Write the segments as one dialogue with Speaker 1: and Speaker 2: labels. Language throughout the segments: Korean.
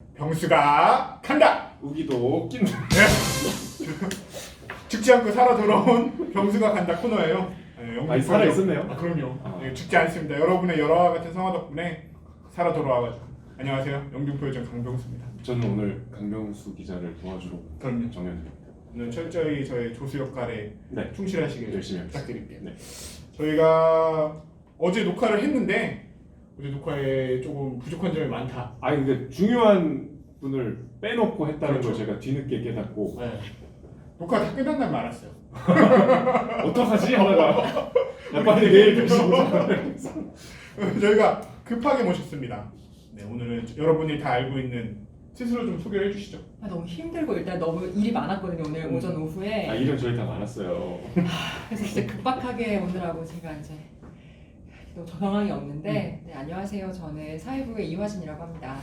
Speaker 1: 병수가 간다!
Speaker 2: 우기도 낀다.
Speaker 1: 죽지 않고 살아 돌아온 병수가 간다 코너예요. 네,
Speaker 2: 아니 살아 있었네요.
Speaker 1: 그럼요. 네, 죽지 않습니다. 여러분의 열화와 같은 성화 덕분에 살아 돌아와가지고. 안녕하세요. 영등포요정 강병수입니다.
Speaker 2: 저는 오늘 강병수 기자를 도와주러
Speaker 1: 그럼요.
Speaker 2: 정현입니다.
Speaker 1: 오늘 철저히 저의 조수 역할에
Speaker 2: 네.
Speaker 1: 충실하시길
Speaker 2: 열심히
Speaker 1: 부탁드릴게요.
Speaker 2: 네.
Speaker 1: 저희가 어제 녹화를 했는데 어제 녹화에 조금 부족한 점이 많다.
Speaker 2: 아니 근데 중요한 분을 빼놓고 했다는
Speaker 1: 그렇죠.
Speaker 2: 걸 제가 뒤늦게 깨닫고
Speaker 1: 네. 녹화 다 끝난 날 알았어요.
Speaker 2: 어떡하지 하다가 야, 빨리 내일 다시 보자.
Speaker 1: 저희가 급하게 모셨습니다. 네, 오늘은 여러분이 다 알고 있는 스스로 좀 소개를 해주시죠.
Speaker 3: 너무 힘들고 일단 너무 일이 많았거든요 오늘 오전 오후에.
Speaker 2: 아 일은 저희 다 많았어요.
Speaker 3: 그래서 진짜 급박하게 오느라고 제가 이제 또 적응함이 없는데 네, 안녕하세요. 저는 사회부의 이화진이라고 합니다.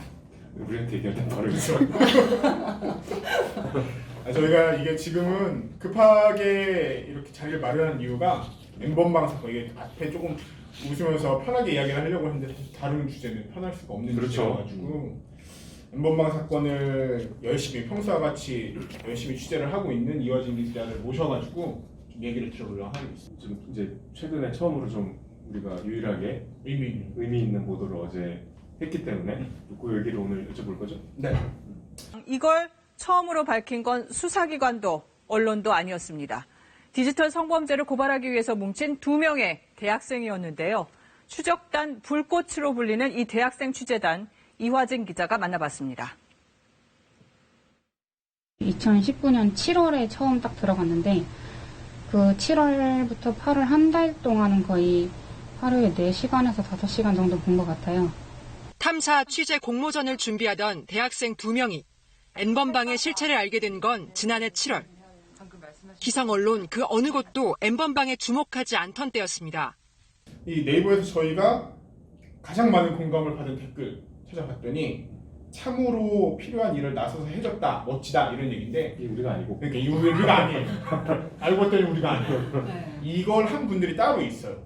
Speaker 2: 우리한테 얘기할 땐 바로 있어.
Speaker 1: 저희가 이게 지금은 급하게 이렇게 자리를 마련한 이유가 엠번방 사건, 이게 앞에 조금 웃으면서 편하게 이야기를 하려고 했는데 사실 다른 주제는 편할 수가 없는
Speaker 2: 그렇죠.
Speaker 1: 주제여가지고 엠번방 사건을 열심히 평소와 같이 열심히 취재를 하고 있는 이화진 기자를 모셔가지고 좀 얘기를 들어보려고 하고 있습니다.
Speaker 2: 좀 이제 최근에 처음으로 좀 우리가 유일하게 의미 있는 보도를 어제 했기 때문에 그 얘기를 오늘 여쭤볼 거죠.
Speaker 1: 네.
Speaker 4: 이걸 처음으로 밝힌 건 수사기관도 언론도 아니었습니다. 디지털 성범죄를 고발하기 위해서 뭉친 2명의 대학생이었는데요. 추적단 불꽃으로 불리는 이 대학생 취재단 이화진 기자가 만나봤습니다.
Speaker 5: 2019년 7월에 처음 딱 들어갔는데 그 7월부터 8월 한 달 동안은 거의 하루에 4시간에서 5시간 정도 본 것 같아요.
Speaker 6: 탐사 취재 공모전을 준비하던 대학생 2명이 N번방의 실체를 알게 된 건 지난해 7월. 기성 언론 그 어느 곳도 N번방에 주목하지 않던 때였습니다.
Speaker 1: 이 네이버에서 저희가 가장 많은 공감을 받은 댓글 찾아봤더니 참으로 필요한 일을 나서서 해줬다, 멋지다 이런 얘기인데
Speaker 2: 이게 우리가 아니고.
Speaker 1: 그러니까 이 우리가 아니에요. 알고 봤더니 우리가 아니에요.
Speaker 3: 네.
Speaker 1: 이걸 한 분들이 따로 있어요.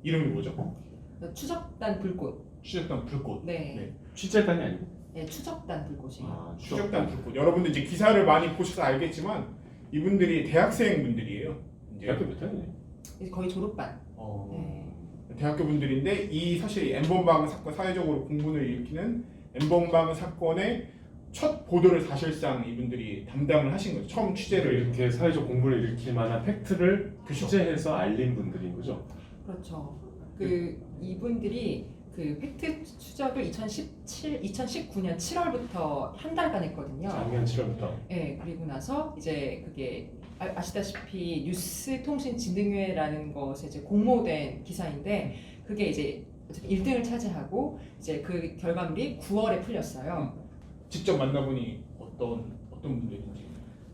Speaker 1: 이름이 뭐죠?
Speaker 3: 추적단 불꽃.
Speaker 1: 취재단 불꽃.
Speaker 3: 네.
Speaker 2: 취재단이 아니고.
Speaker 3: 네, 추적단 불꽃이에요.
Speaker 2: 아,
Speaker 1: 추적단 불꽃. 여러분들 이제 기사를 많이 보셔서 알겠지만 이분들이 대학생 분들이에요. 이제
Speaker 2: 대학교 몇 학년이에요?
Speaker 3: 이제 거의 졸업반. 네.
Speaker 1: 대학교 분들인데 이 사실 엠번방 사건 사회적으로 공분을 일으키는 엠번방 사건의 첫 보도를 사실상 이분들이 담당을 하신 거죠. 처음 취재를
Speaker 2: 이렇게 사회적 공분을 일으킬 만한 팩트를
Speaker 1: 그쵸.
Speaker 2: 취재해서 알린 분들인 거죠.
Speaker 3: 그렇죠. 이분들이 그 팩트 추적을 2019년 7월부터 한 달간 했거든요.
Speaker 2: 작년 7월부터.
Speaker 3: 네, 그리고 나서 이제 그게 아시다시피 뉴스통신진흥회라는 것에 이제 공모된 기사인데 그게 이제 1등을 차지하고 이제 그 결과물이 9월에 풀렸어요.
Speaker 1: 직접 만나보니 어떤 분들인지.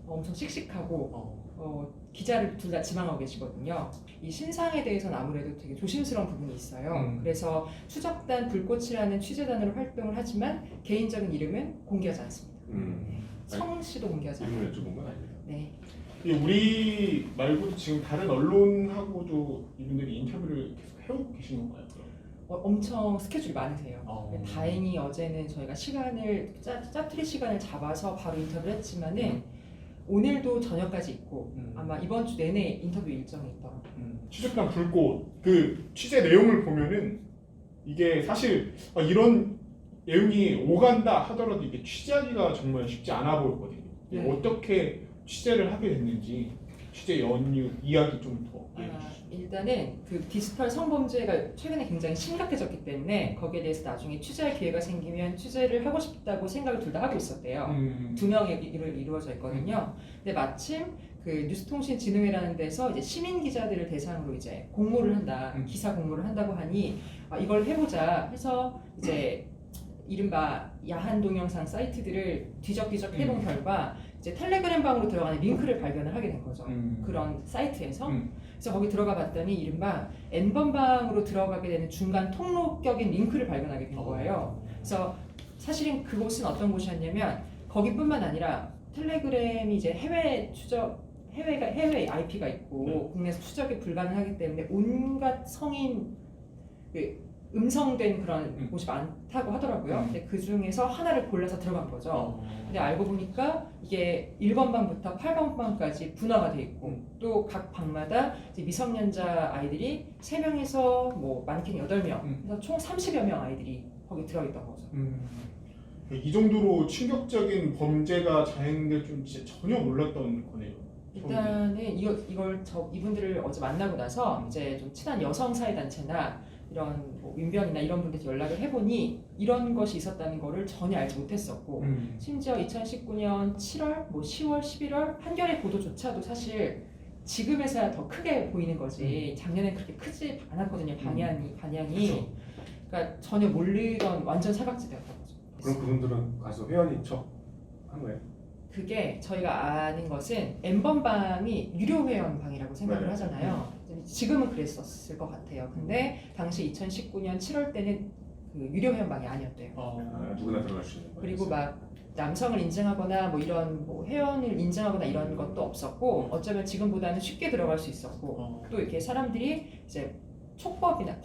Speaker 3: 엄청 씩씩하고 기자를 둘 다 지망하고 계시거든요. 이 신상에 대해서는 아무래도 되게 조심스러운 부분이 있어요. 그래서 추적단 불꽃이라는 취재단으로 활동을 하지만 개인적인 이름은 공개하지 않습니다. 성씨도 공개하지 않습니다.
Speaker 2: 이름을 여쭤본 건 아닙니다.
Speaker 3: 네.
Speaker 1: 우리 말고도 지금 다른 언론하고도 이분들이 인터뷰를 계속 해오고 계신 건가요?
Speaker 3: 엄청 스케줄이 많으세요.
Speaker 1: 어.
Speaker 3: 다행히 어제는 저희가 시간을 짜투리 시간을 잡아서 바로 인터뷰를 했지만은 오늘도 저녁까지 있고 아마 이번 주 내내 인터뷰 일정이 있더라고요.
Speaker 1: 취재단 불꽃 그 취재 내용을 보면은 이게 사실 이런 내용이 오간다 하더라도 이게 취재하기가 정말 쉽지 않아 보였거든요.
Speaker 3: 네.
Speaker 1: 어떻게 취재를 하게 됐는지 취재 연유 이야기 좀 더.
Speaker 3: 일단은 그 디지털 성범죄가 최근에 굉장히 심각해졌기 때문에 거기에 대해서 나중에 취재할 기회가 생기면 취재를 하고 싶다고 생각을 둘 다 하고 있었대요. 2명이 이루어져 있거든요. 근데 마침 그 뉴스통신진흥회라는 데서 이제 시민 기자들을 대상으로 이제 공모를 한다, 기사 공모를 한다고 하니 이걸 해보자 해서 이제 이른바 야한 동영상 사이트들을 뒤적뒤적 해본 결과 이제 텔레그램 방으로 들어가는 링크를 발견을 하게 된 거죠. 그런 사이트에서. 그래서 거기 들어가 봤더니 이른바 N번방으로 들어가게 되는 중간 통로격인 링크를 발견하게 된 거예요. 그래서 사실은 그곳은 어떤 곳이었냐면 거기뿐만 아니라 텔레그램이 이제 해외 IP가 있고 국내에서 추적이 불가능하기 때문에 온갖 성인 음성된 그런 곳이 많다고 하더라고요. 근데 그 중에서 하나를 골라서 들어간 거죠. 근데 알고 보니까 이게 1번 방부터 8번 방까지 분화가 돼 있고 또 각 방마다 이제 미성년자 아이들이 3명에서 뭐 많게는 8명, 그래서 총 30여 명 아이들이 거기 들어있던 거죠.
Speaker 1: 이 정도로 충격적인 범죄가 자행될 줄 진짜 전혀 몰랐던 거네요.
Speaker 3: 일단은 이분들을 어제 만나고 나서 이제 좀 친한 여성 사회 단체나 이런 뭐 민변이나 이런 분들한테 연락을 해보니 이런 것이 있었다는 거를 전혀 알지 못했었고 심지어 2019년 7월, 뭐 10월, 11월 한겨레 보도조차도 사실 지금에서야 더 크게 보이는 거지 작년엔 그렇게 크지 않았거든요. 반향이. 그러니까 전혀 모르던 완전 사각지대였던 거죠.
Speaker 2: 그럼 그분들은 가서 회원인 척 한 거예요?
Speaker 3: 그게 저희가 아는 것은 N번방이 유료 회원방이라고 생각을
Speaker 2: 네.
Speaker 3: 하잖아요. 지금은 그랬었을 것 같아요. 근데 당시 2019년 7월 때는 그 유료 회원방이 아니었대요.
Speaker 2: 누구나 들어갈 수 있는 거예요.
Speaker 3: 그리고 막 남성을 인증하거나 뭐 이런 뭐 회원을 인증하거나 이런 것도 없었고 어쩌면 지금보다는 쉽게 들어갈 수 있었고 또 이렇게 사람들이 이제 촉법이나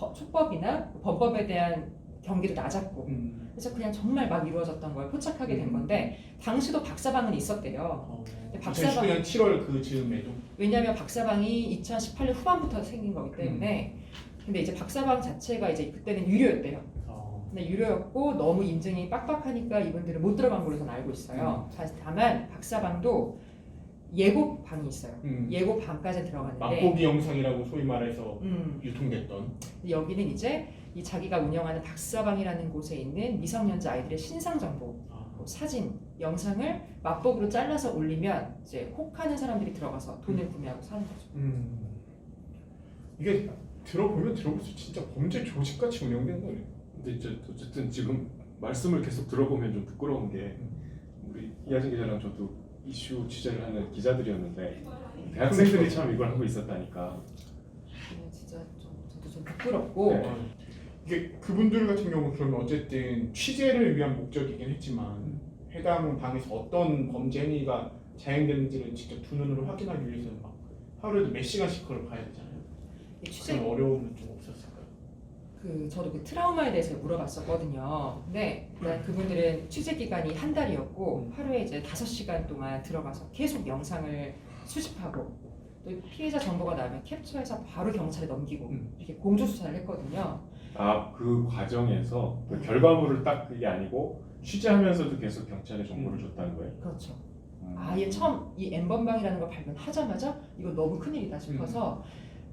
Speaker 3: 범법에 대한 경계도 낮았고 그래서 그냥 정말 막 이루어졌던 걸 포착하게 된 건데 당시도 박사방은 있었대요. 근데
Speaker 1: 2019년 7월 그 즈음에도
Speaker 3: 왜냐하면 박사방이 2018년 후반부터 생긴 거기 때문에 근데 이제 박사방 자체가 이제 그때는 유료였대요. 근데 유료였고 너무 인증이 빡빡하니까 이분들은 못 들어간 걸로 저는 알고 있어요. 다만 박사방도 예고방이 있어요. 예고방까지 들어갔는데
Speaker 1: 맛보기 영상이라고 소위 말해서 유통됐던
Speaker 3: 여기는 이제 이 자기가 운영하는 박사방이라는 곳에 있는 미성년자 아이들의 신상 정보, 뭐 사진, 영상을 맛보기로 잘라서 올리면 이제 혹하는 사람들이 들어가서 돈을 구매하고 사는 거죠.
Speaker 1: 이게 들어보면 들어볼수록 진짜 범죄 조직같이 운영된 거예요.
Speaker 2: 근데 이제 어쨌든 지금 말씀을 계속 들어보면 좀 부끄러운 게 우리 이하진 기자랑 저도 이슈 취재를 하는 기자들이었는데 대학생들이 참 이걸 하고 있었다니까.
Speaker 3: 진짜 저도 좀 부끄럽고
Speaker 2: 네.
Speaker 1: 이게 그분들 같은 경우 그러면 어쨌든 취재를 위한 목적이긴 했지만 해당 방에서 어떤 범죄 행위가 자행되는지를 직접 두 눈으로 확인하기 위해서는 막 하루에도 몇 시간씩 그걸 봐야 되잖아요.
Speaker 3: 이 취재
Speaker 1: 그런 어려움은 좀 없었을까요?
Speaker 3: 저도 그 트라우마에 대해서 물어봤었거든요. 근데 그분들은 취재 기간이 한 달이었고 하루에 이제 5시간 동안 들어가서 계속 영상을 수집하고 또 피해자 정보가 나오면 캡처해서 바로 경찰에 넘기고 이렇게 공조 수사를 했거든요.
Speaker 2: 그 과정에서 그 결과물을 딱 그게 아니고 취재하면서도 계속 경찰에 정보를 줬다는 거예요.
Speaker 3: 그렇죠. 아예 처음 이 N번방이라는 걸 발견하자마자 이거 너무 큰일이다 싶어서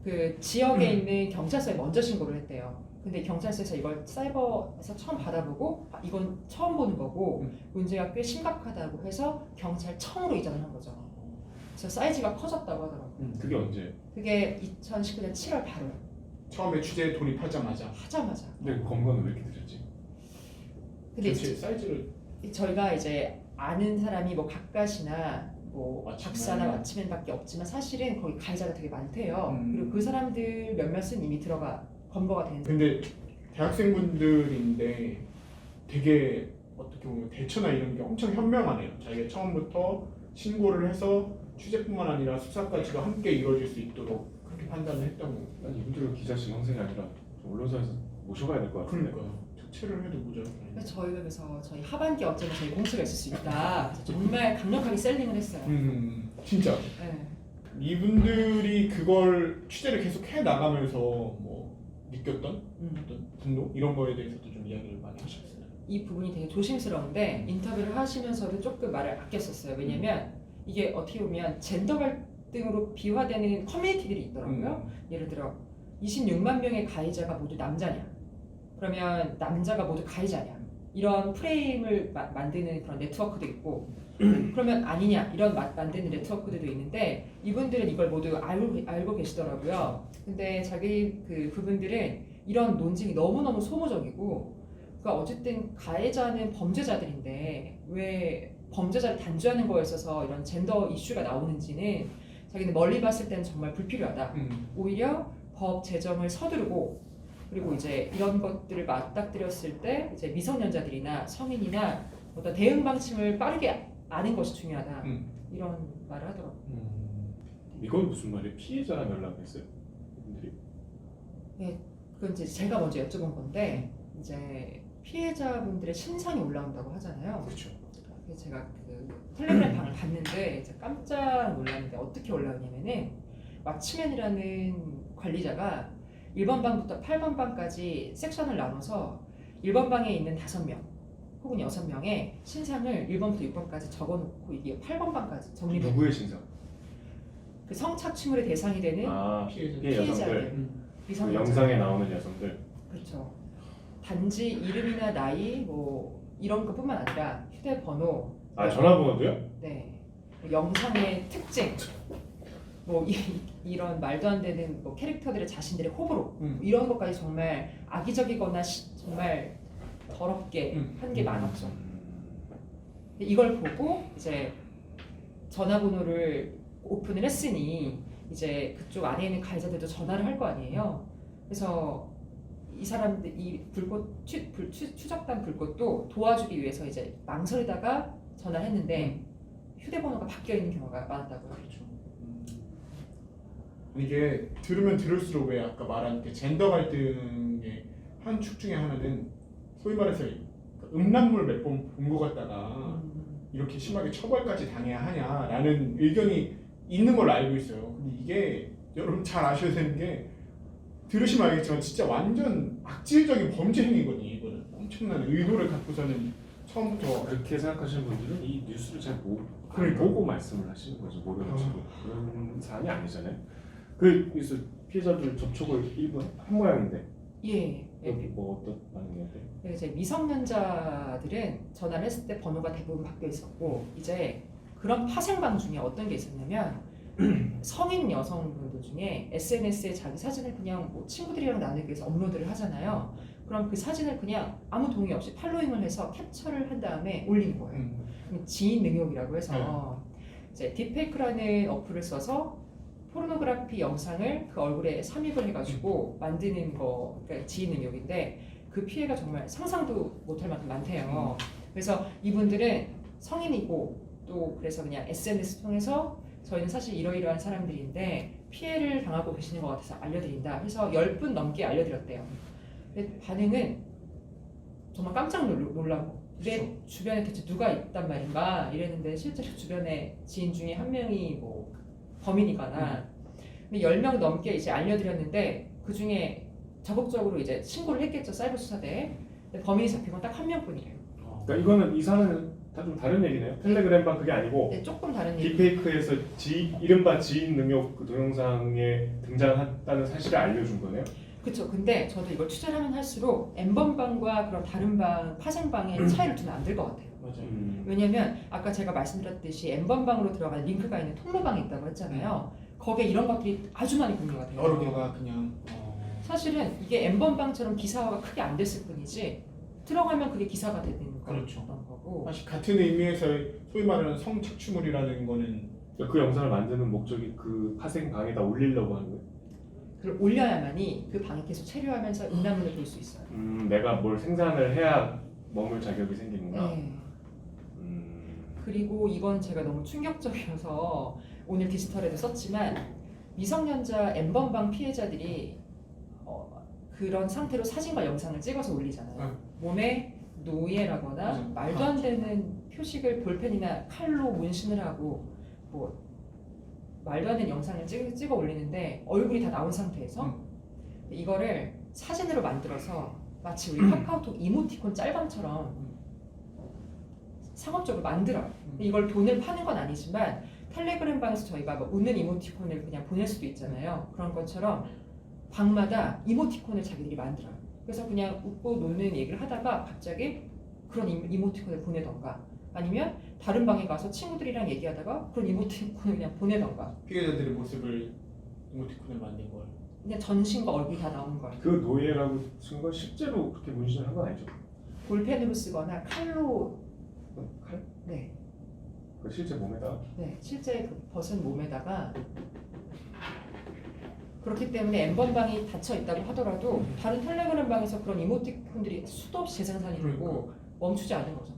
Speaker 3: 그 지역에 있는 경찰서에 먼저 신고를 했대요. 근데 경찰서에서 이걸 사이버에서 처음 받아보고 이건 처음 보는 거고 문제가 꽤 심각하다고 해서 경찰청으로 이전을 한 거죠. 그래서 사이즈가 커졌다고 하더라고요.
Speaker 2: 그게 언제?
Speaker 3: 그게 2019년 7월 8월
Speaker 1: 처음에 취재에 돌입하자마자.
Speaker 2: 근데 검거는 왜 이렇게 늦었지?
Speaker 3: 근데
Speaker 1: 전체 사이즈를
Speaker 3: 저희가 이제 아는 사람이 뭐 각갓이나 뭐
Speaker 1: 왓츠맨.
Speaker 3: 박사나 왓츠맨밖에 없지만 사실은 거기 가해자가 되게 많대요. 그리고 그 사람들 몇몇은 이미 검거가 된.
Speaker 1: 근데 대학생분들인데 되게 어떻게 보면 대처나 이런 게 엄청 현명하네요. 자기가 처음부터 신고를 해서 취재뿐만 아니라 수사까지도 함께 이루어질 수 있도록 그렇게 판단을 했던 거고.
Speaker 2: 난 이분들은 기자 지망생이 아니라 언론사에서 모셔가야 될 것 같은데.
Speaker 1: 그러니까요. 특채를 해도 모자라요.
Speaker 3: 저희가 그래서 저희 하반기 어쩌면 저희 공채가 있을 수 있다. 그래서 정말 강력하게 셀링을 했어요.
Speaker 1: 진짜.
Speaker 3: 네.
Speaker 1: 이분들이 그걸 취재를 계속 해 나가면서 뭐 느꼈던 어떤 분노 이런 거에 대해서도 좀 이야기를 많이 하셨어요.
Speaker 3: 이 부분이 되게 조심스러운데 인터뷰를 하시면서도 조금 말을 아꼈었어요. 왜냐면 이게 어떻게 보면 젠더 갈등으로 비화되는 커뮤니티들이 있더라고요. 예를 들어 26만 명의 가해자가 모두 남자냐? 그러면 남자가 모두 가해자냐? 이런 프레임을 만드는 그런 네트워크도 있고 그러면 아니냐? 이런 만드는 네트워크들도 있는데 이분들은 이걸 모두 알고 계시더라고요. 근데 그분들은 이런 논쟁이 너무너무 소모적이고 그러니까 어쨌든 가해자는 범죄자들인데 왜 범죄자를 단죄하는 거에 있어서 이런 젠더 이슈가 나오는지는 자기는 멀리 봤을 때는 정말 불필요하다. 오히려 법 제정을 서두르고 그리고 이제 이런 것들을 맞닥뜨렸을 때 이제 미성년자들이나 성인이나 어떤 대응 방침을 빠르게 아는 것이 중요하다. 이런 말을 하더라고요.
Speaker 2: 이건 무슨 말이에요? 피해자랑 연락했어요? 이분들이?
Speaker 3: 네, 그건 이제 제가 먼저 여쭤본 건데 이제 피해자분들의 신상이 올라온다고 하잖아요.
Speaker 1: 그렇죠.
Speaker 3: 그래서 제가 그 텔레그램 방을 봤는데 이제 깜짝 놀랐는데 어떻게 올라오냐면은 왓츠맨이라는 관리자가 1번 방부터 8번 방까지 섹션을 나눠서 1번 방에 있는 5명 혹은 6명의 신상을 1번부터 6번까지 적어놓고 이게 8번 방까지 정리돼.
Speaker 2: 누구의 신상?
Speaker 3: 그 성착취물의 대상이 되는
Speaker 1: 피해자.
Speaker 2: 피해 여성들,
Speaker 3: 피해자들,
Speaker 2: 그
Speaker 3: 미성년자.
Speaker 2: 영상에 나오는 여성들.
Speaker 3: 그렇죠. 단지 이름이나 나이 뭐 이런 것뿐만 아니라 휴대번호,
Speaker 2: 전화번호도요?
Speaker 3: 네, 뭐 영상의 특징, 뭐 이런 말도 안 되는 뭐 캐릭터들의 자신들의 호불호 이런 것까지 정말 악의적이거나 정말 더럽게 한 게 많았죠. 근데 이걸 보고 이제 전화번호를 오픈을 했으니 이제 그쪽 안에 있는 가해자들도 전화를 할 거 아니에요. 그래서 이 사람들 이 불꽃 추적단 불꽃도 도와주기 위해서 이제 망설이다가 전화를 했는데 휴대번호가 바뀌어 있는 경우가 많았다고요.
Speaker 1: 그렇죠. 이게 들으면 들을수록 왜 아까 말한 그 젠더 갈등의 한 축 중에 하나는 소위 말해서 음란물 몇 번 본 것 같다가 이렇게 심하게 처벌까지 당해야 하냐라는 의견이 있는 걸로 알고 있어요. 근데 이게 여러분 잘 아셔야 되는 게 들으시면 알겠지만 진짜 완전 악질적인 범죄 행위거든요. 이거는 엄청난 의도를 갖고서는 처음부터
Speaker 2: 그렇게 생각하시는 분들은 이 뉴스를 잘
Speaker 1: 그러니까.
Speaker 2: 보고 말씀을 하시는 거죠. 모르시고 그런 사안이 아니잖아요. 그 뉴스 피해자들 접촉을 일부 한 모양인데
Speaker 3: 예.
Speaker 2: 뭐 어떤 반응이었대요?
Speaker 3: 네, 이제 미성년자들은 전화를 했을 때 번호가 대부분 바뀌어 있었고 이제 그런 파생방 중에 어떤 게 있었냐면 성인 여성분들 중에 SNS에 자기 사진을 그냥 뭐 친구들이랑 나누기 위해서 업로드를 하잖아요. 그럼 그 사진을 그냥 아무 동의 없이 팔로잉을 해서 캡처를 한 다음에 올리는 거예요. 지인 능욕이라고 해서 이제 딥페이크라는 어플을 써서 포르노그래피 영상을 그 얼굴에 삽입을 해가지고 만드는 거, 그러니까 지인 능욕인데 그 피해가 정말 상상도 못할 만큼 많대요. 그래서 이분들은 성인이고 또 그래서 그냥 SNS 통해서 저희는 사실 이러이러한 사람들인데 피해를 당하고 계시는 것 같아서 알려드린다. 해서 10분 넘게 알려드렸대요. 근데 반응은 정말 깜짝 놀라고 내 주변에 대체 누가 있단 말인가 이랬는데 실제로 주변에 지인 중에 한 명이 뭐 범인이거나 근데 10명 넘게 이제 알려드렸는데 그 중에 적극적으로 이제 신고를 했겠죠. 사이버 수사대에. 근데 범인이 잡힌 건 딱 한 명뿐이에요.
Speaker 2: 그러니까 이거는 이 사안은 다 좀 다른 얘기네요. 텔레그램방 그게 아니고
Speaker 3: 네, 조금 다른 얘기.
Speaker 2: 딥페이크에서 이른바 지인 능욕 그 동영상에 등장했다는 사실을 알려준 거네요.
Speaker 3: 그렇죠. 근데 저도 이걸 취재를 하면 할수록 N번방과 그런 다른 방, 파생방의 차이를 두면 안 될 것 같아요.
Speaker 1: 맞아요.
Speaker 3: 왜냐면 아까 제가 말씀드렸듯이 N번방으로 들어가는 링크가 있는 통로방이 있다고 했잖아요. 거기에 이런 것들이 아주 많이 공유가 돼요.
Speaker 1: 여러 개가 그냥
Speaker 3: 사실은 이게 N번방처럼 기사화가 크게 안 됐을 뿐이지 들어가면 그게 기사가 되는
Speaker 1: 그렇죠.
Speaker 3: 그런 거고.
Speaker 1: 사실 같은 의미에서 소위 말하는 성착취물이라는 거는
Speaker 2: 그 영상을 만드는 목적이 그 파생방에다 올리려고 하는 거예요.
Speaker 3: 그걸 올려야만이 그 방에 계속 체류하면서 음란물을 볼 수 있어요.
Speaker 2: 내가 뭘 생산을 해야 머물 자격이 생기는구나.
Speaker 3: 네. 그리고 이건 제가 너무 충격적이어서 오늘 디지털에도 썼지만 미성년자 N번방 피해자들이 그런 상태로 사진과 영상을 찍어서 올리잖아요. 몸에 노예라거나 말도 안 되는 표식을 볼펜이나 칼로 문신을 하고 뭐 말도 안 되는 영상을 찍어 올리는데 얼굴이 다 나온 상태에서 이거를 사진으로 만들어서 마치 우리 카카오톡 이모티콘 짤방처럼 상업적으로 만들어요. 이걸 돈을 파는 건 아니지만 텔레그램 방에서 저희가 뭐 웃는 이모티콘을 그냥 보낼 수도 있잖아요. 그런 것처럼 방마다 이모티콘을 자기들이 만들어요. 그래서 그냥 웃고 노는 얘기를 하다가 갑자기 그런 이모티콘을 보내던가 아니면 다른 방에 가서 친구들이랑 얘기하다가 그런 이모티콘을 그냥 보내던가
Speaker 1: 피해자들의 모습을 이모티콘을 만든 걸
Speaker 3: 그냥 전신과 얼굴이 다 나오는 거예요.
Speaker 2: 그 노예라고 쓴 건 실제로 그렇게 문신을 한 건 아니죠?
Speaker 3: 볼펜으로 쓰거나 칼로
Speaker 2: 칼?
Speaker 3: 네,
Speaker 2: 그 실제 몸에다.
Speaker 3: 네 실제 그 벗은 몸에다가 그렇기 때문에 N번방이 닫혀 있다고 하더라도 다른 텔레그램 방에서 그런 이모티콘들이 수도 없이 재생산이 되고 멈추지 않는 거죠.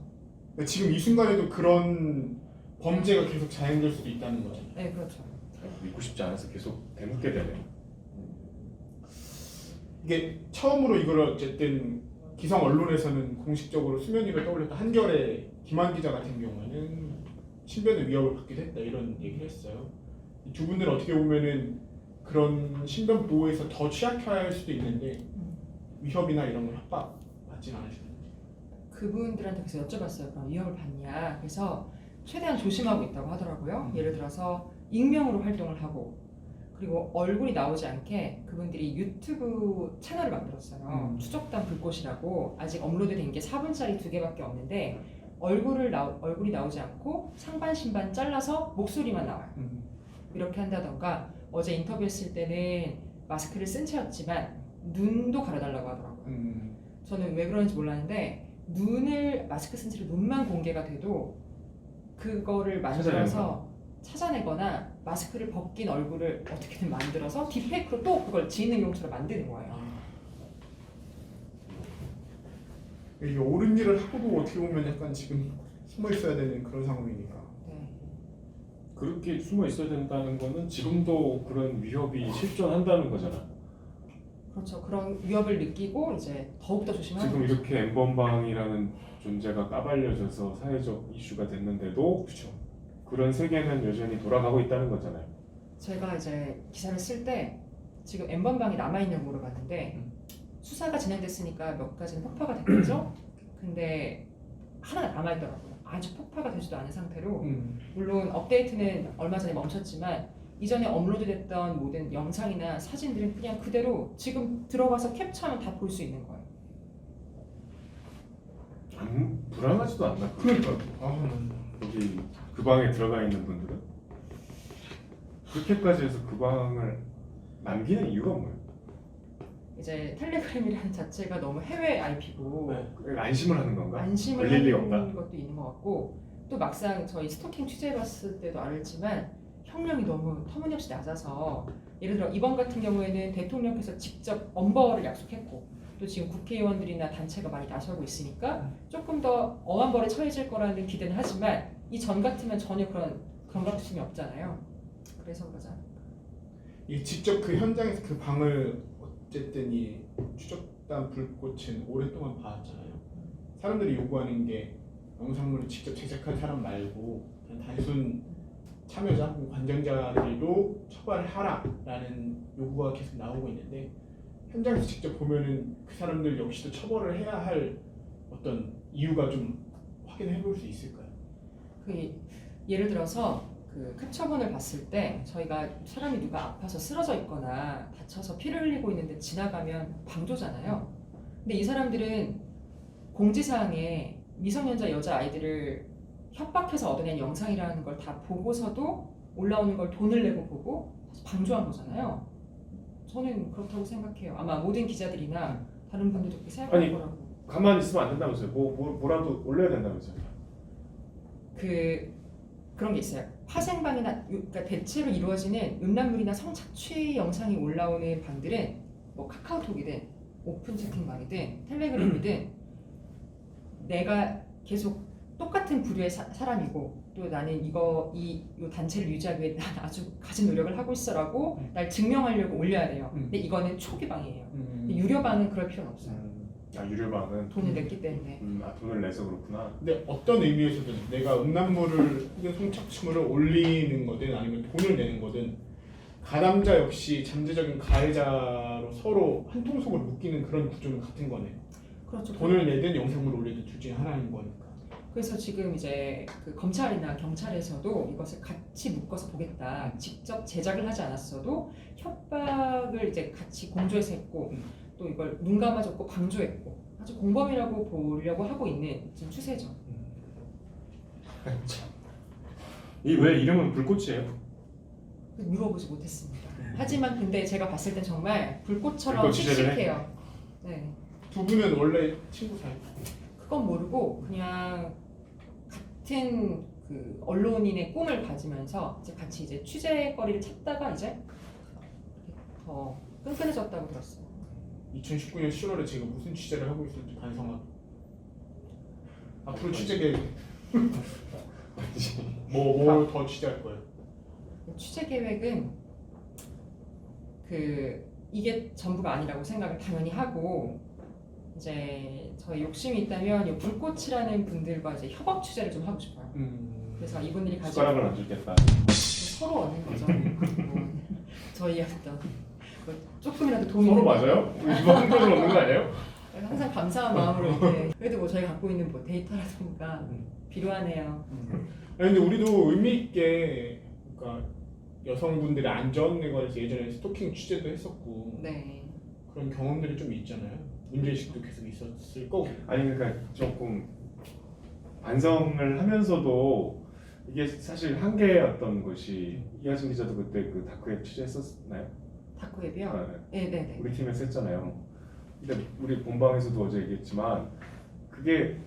Speaker 1: 지금 이 순간에도 그런 범죄가 계속 자행될 수도 있다는 거죠.
Speaker 3: 네, 그렇죠.
Speaker 2: 믿고 싶지 않아서 계속 대묻게 되네요.
Speaker 1: 이게 처음으로 이걸 어쨌든 기성 언론에서는 공식적으로 수면 위로 떠올렸던 한겨레 김한 기자 같은 경우에는 신변의 위협을 받기도 했다 이런 얘기를 했어요. 이 두 분들은 어떻게 보면은 그런 신변 보호에서 더 취약할 수도 있는데 위협이나 이런 걸 협박 받지는 않으셨나요?
Speaker 3: 그분들한테 그래서 여쭤봤어요. 그럼 위협을 받냐? 그래서 최대한 조심하고 있다고 하더라고요. 예를 들어서 익명으로 활동을 하고 그리고 얼굴이 나오지 않게 그분들이 유튜브 채널을 만들었어요. 추적단 불꽃이라고 아직 업로드된 게 4분짜리 2개밖에 없는데 얼굴이 나오지 않고 상반 신반 잘라서 목소리만 나와요. 이렇게 한다던가 어제 인터뷰했을 때는 마스크를 쓴 채였지만 눈도 가려달라고 하더라고요. 저는 왜 그런지 몰랐는데 눈을 마스크 쓴 채로 눈만 공개가 돼도 그거를 만들어서 찾아내거나 마스크를 벗긴 얼굴을 어떻게든 만들어서 딥페이크로 또 그걸 지능 용처럼 만드는 거예요.
Speaker 1: 이 옳은 일을 하고도 어떻게 보면 약간 지금 숨어 있어야 되는 그런 상황이니까.
Speaker 3: 네.
Speaker 2: 그렇게 숨어 있어야 된다는 거는 지금도 그런 위협이 실존한다는 거잖아.
Speaker 3: 그렇죠. 그런 위협을 느끼고 이제 더욱더 조심하는
Speaker 2: 지금
Speaker 3: 거죠.
Speaker 2: 이렇게 엠번방이라는 존재가 까발려져서 사회적 이슈가 됐는데도 그런 세계는 여전히 돌아가고 있다는 거잖아요.
Speaker 3: 제가 이제 기사를 쓸 때 지금 엠번방이 남아있냐고 물어봤는데 수사가 진행됐으니까 몇 가지는 폭파가 됐겠죠? 근데 하나가 남아있더라고요. 아직 폭파가 되지도 않은 상태로 물론 업데이트는 얼마 전에 멈췄지만 이전에 업로드됐던 모든 영상이나 사진들은 그냥 그대로 지금 들어가서 캡처하면 다 볼 수 있는 거예요.
Speaker 2: 불안하지도 않나?
Speaker 1: 그러니까
Speaker 2: 거기 그 방에 들어가 있는 분들은 그렇게까지 해서 그 방을 남기는 이유가 뭐예요?
Speaker 3: 이제 텔레그램이라는 자체가 너무 해외 IP고
Speaker 2: 안심을 하는 건가?
Speaker 3: 안심을
Speaker 2: 걸릴 리가
Speaker 3: 하는
Speaker 2: 없다.
Speaker 3: 것도 있는 것 같고 또 막상 저희 스토킹 취재해봤을 때도 알지만 형량이 너무 터무니없이 낮아서 예를 들어 이번 같은 경우에는 대통령께서 직접 엄벌을 약속했고 또 지금 국회의원들이나 단체가 많이 나서고 있으니까 조금 더 엄한 벌에 처해질 거라는 기대는 하지만 이 전 같으면 전혀 그런 경각심이 없잖아요. 그래서 그러잖아요.
Speaker 1: 이 직접 그 현장에서 그 방을 어쨌든 이 추적단 불꽃은 오랫동안 봐왔잖아요. 사람들이 요구하는 게 영상물을 직접 제작한 사람 말고 그냥 단순 참여자 혹은 관전자들도 처벌을 하라라는 요구가 계속 나오고 있는데 현장에서 직접 보면은 그 사람들 역시도 처벌을 해야 할 어떤 이유가 좀 확인해 볼 수 있을까요?
Speaker 3: 그 예를 들어서 그 캡처본을 봤을 때 저희가 사람이 누가 아파서 쓰러져 있거나 다쳐서 피를 흘리고 있는데 지나가면 방조잖아요. 근데 이 사람들은 공지사항에 미성년자 여자 아이들을 협박해서 얻어낸 영상이라는 걸 다 보고서도 올라오는 걸 돈을 내고 보고 방조한 거잖아요. 저는 그렇다고 생각해요. 아마 모든 기자들이나 다른 분들도 그렇게 생각할
Speaker 2: 아니,
Speaker 3: 거라고.
Speaker 2: 가만히 있으면 안 된다면서요? 뭐라도 올려야 된다면서요?
Speaker 3: 그런 게 있어요. 파생방이나 그러니까 대체로 이루어지는 음란물이나 성착취 영상이 올라오는 방들은 뭐 카카오톡이든 오픈 채팅방이든 텔레그램이든 내가 계속 똑같은 부류의 사람이고 또 나는 이 단체를 유지하기 위해 난 아주 가진 노력을 하고 있어라고 날 증명하려고 올려야 돼요. 근데 이거는 초기방이에요. 근데 유료방은 그럴 필요는 없어요.
Speaker 2: 유료방은
Speaker 3: 돈을 냈기 때문에.
Speaker 2: 돈을 내서 그렇구나.
Speaker 1: 근데 어떤 의미에서든 내가 음란물을 혹은 성착취물을 올리는 거든 아니면 돈을 내는 거든 가담자 역시 잠재적인 가해자로 서로 한 통속으로 묶이는 그런 구조는 같은 거네요.
Speaker 3: 그렇죠.
Speaker 1: 돈을 내든 영상물을 올리든 둘 중에 하나인 거니까.
Speaker 3: 그래서 지금 이제 그 검찰이나 경찰에서도 이것을 같이 묶어서 보겠다. 직접 제작을 하지 않았어도 협박을 이제 같이 공조해서 했고 또 이걸 눈 감아줬고 방조했고 아주 공범이라고 보려고 하고 있는 지금 추세죠.
Speaker 2: 이 왜 이름은 불꽃이에요?
Speaker 3: 물어보지 못했습니다. 하지만 근데 제가 봤을 땐 정말 불꽃처럼
Speaker 2: 불꽃 취재를
Speaker 3: 씩씩해요. 네,
Speaker 1: 두 분은 원래 친구 사이?
Speaker 3: 그건 모르고 그냥 같은 그 언론인의 꿈을 가지면서 이제 같이 이제 취재거리를 찾다가 이제 더 끈끈해졌다고 들었어요.
Speaker 1: 2019년 10월에 제가 무슨 취재를 하고 있을지 반성하고 앞으로 취재 계획 뭘 더 취재할 거예요?
Speaker 3: 취재 계획은 그 이게 전부가 아니라고 생각을 당연히 하고 이제 저희 욕심이 있다면 이 불꽃이라는 분들과 이제 협업 취재를 좀 하고 싶어요. 그래서 이분들이 가지고
Speaker 2: 숟가락을 안 줄겠다.
Speaker 3: 서로 얻는 거죠. 뭐 저희 어떤 뭐 조금이라도 도움이
Speaker 2: 서로
Speaker 3: 되는
Speaker 2: 맞아요? 우리 이거 한 번으로 얻는 거 아니에요?
Speaker 3: 항상 감사한 마음으로 이렇게 그래도 뭐 저희 갖고 있는 뭐 데이터라든가 필요하네요.
Speaker 1: 아니, 근데 우리도 의미 있게 그러니까 여성분들의 안전에 관해서 예전에 스토킹 취재도 했었고
Speaker 3: 네.
Speaker 1: 그런 경험들이 좀 있잖아요. 문제의식도 계속 있었을 거고.
Speaker 2: 아니 그러니까 조금 반성을 하면서도 이게 사실 한계였던 것이 이하진 기자도 그때 그 다크웹 취재했었나요?
Speaker 3: 다크웹이요?
Speaker 2: 아, 네.
Speaker 3: 네네네.
Speaker 2: 우리 팀에서 했잖아요. 근데 우리 본방에서도 어제 얘기했지만 그게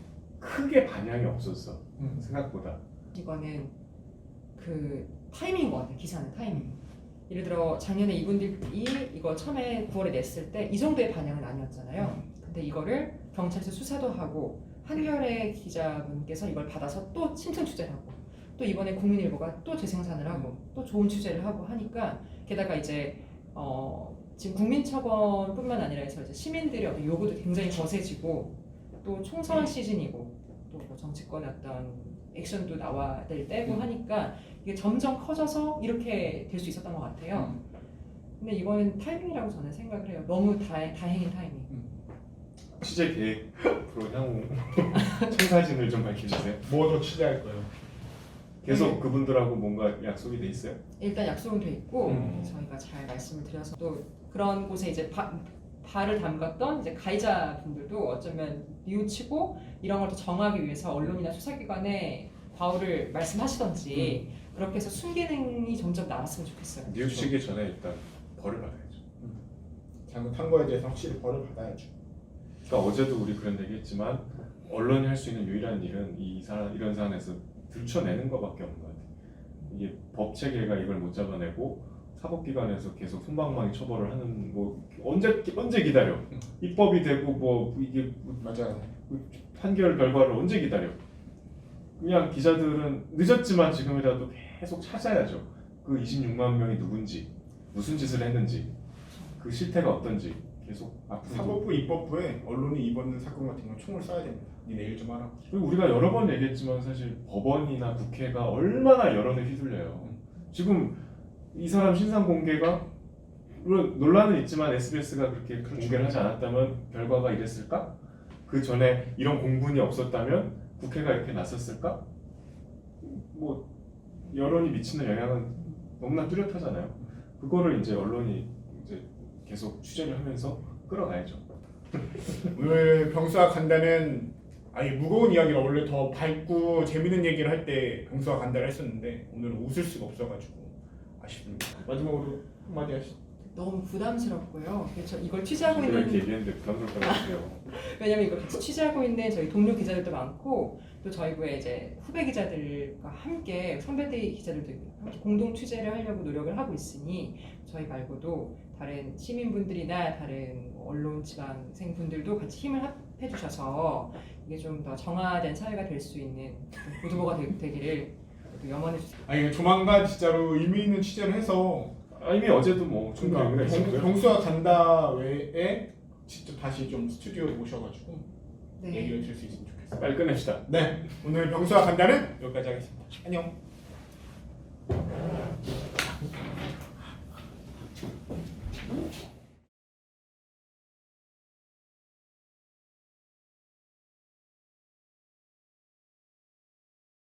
Speaker 2: 크게 반향이 없었어. 생각보다.
Speaker 3: 이거는 그 타이밍인 것 같아요. 기사는 타이밍. 예를 들어 작년에 이분들이 이거 처음에 9월에 냈을 때 이 정도의 반향은 아니었잖아요. 근데 이거를 경찰에서 수사도 하고 한겨레 기자분께서 이걸 받아서 또 심층 취재를 하고 또 이번에 국민일보가 또 재생산을 하고 또 좋은 취재를 하고 하니까 게다가 이제 지금 국민처벌뿐만 아니라 해서 이제 시민들의 어떤 요구도 굉장히 거세지고 또 총선 시즌이고 또 뭐 정치권의 어떤 액션도 나와야 될 때고 하니까 이게 점점 커져서 이렇게 될 수 있었던 것 같아요. 근데 이거는 타이밍이라고 저는 생각을 해요. 너무 다행인 타이밍.
Speaker 2: 취재 계획 앞으로 향후 청사진을 좀 밝혀주세요.
Speaker 1: 뭐 더 취재할 거예요?
Speaker 2: 계속 그분들하고 뭔가 약속이 돼 있어요?
Speaker 3: 일단 약속은 돼 있고 저희가 잘 말씀을 드려서 또 그런 곳에 이제 발을 담갔던 이제 가해자분들도 어쩌면 뉘우치고 이런 걸 더 정하기 위해서 언론이나 수사기관에 과오를 말씀하시던지 그렇게 해서 순기능이 점점 나왔으면 좋겠어요.
Speaker 2: 뉘우치기 전에 일단 벌을 받아야죠.
Speaker 1: 잘못한 거에 대해서 확실히 벌을 받아야죠.
Speaker 2: 그러니까 어제도 우리 그런 얘기했지만 언론이 할 수 있는 유일한 일은 이런 사안에서 들춰내는 것밖에 없는 것 같아요. 이게 법 체계가 이걸 못 잡아내고 사법기관에서 계속 솜방망이 처벌을 하는 뭐 언제 기다려? 입법이 되고 뭐 이게
Speaker 1: 맞아요.
Speaker 2: 판결 결과를 언제 기다려? 그냥 기자들은 늦었지만 지금이라도 계속 찾아야죠. 그 26만 명이 누군지, 무슨 짓을 했는지, 그 실태가 어떤지 계속 앞으로.
Speaker 1: 사법부, 입법부에 언론이 이번 사건 같은 건 총을 쏴야 됩니다. 니네 일 좀 하라.
Speaker 2: 그리고 우리가 여러 번 얘기했지만 사실 법원이나 국회가 얼마나 여론에 휘둘려요. 지금 이 사람 신상 공개가 물론 논란은 있지만 SBS가 그렇게 공개를 하지 않았다면 결과가 이랬을까? 그 전에 이런 공분이 없었다면 국회가 이렇게 났었을까? 뭐 여론이 미치는 영향은 너무나 뚜렷하잖아요. 그거를 이제 언론이 이제 계속 취재를 하면서 끌어가야죠.
Speaker 1: 오늘 병수와 간다는 아예 무거운 이야기라 원래 더 밝고 재밌는 얘기를 할 때 병수와 간다를 했었는데 오늘은 웃을 수가 없어가지고 아쉽습니다. 마지막으로 한마디 하시죠.
Speaker 3: 너무 부담스럽고요. 그래서 이걸 취재하고
Speaker 2: 제가 이렇게
Speaker 3: 있는
Speaker 2: 얘기했는데 부담스러울 것 같아요.
Speaker 3: 왜냐면 이걸 같이 취재하고 있는 저희 동료 기자들도 많고 또 저희 부의 이제 후배 기자들과 함께 선배들 기자들도 함께 공동 취재를 하려고 노력을 하고 있으니 저희 말고도 다른 시민분들이나 다른 언론 지망생 분들도 같이 힘을 합해 주셔서 이게 좀 더 정화된 사회가 될 수 있는 보도가 되기를 또 염원해 주세요.
Speaker 1: 아니 조만간 진짜로 의미 있는 취재를 해서
Speaker 2: 이미 어제도 뭐 충분히 의미가 있었고요.
Speaker 1: 병수와 간다 외에 직접 다시 좀 스튜디오에 모셔가지고
Speaker 3: 네.
Speaker 1: 얘기를 들을 수 있으면 좋겠어요.
Speaker 2: 빨리 끝냅시다.
Speaker 1: 네, 오늘 병수와 간다는 여기까지 하겠습니다. 안녕.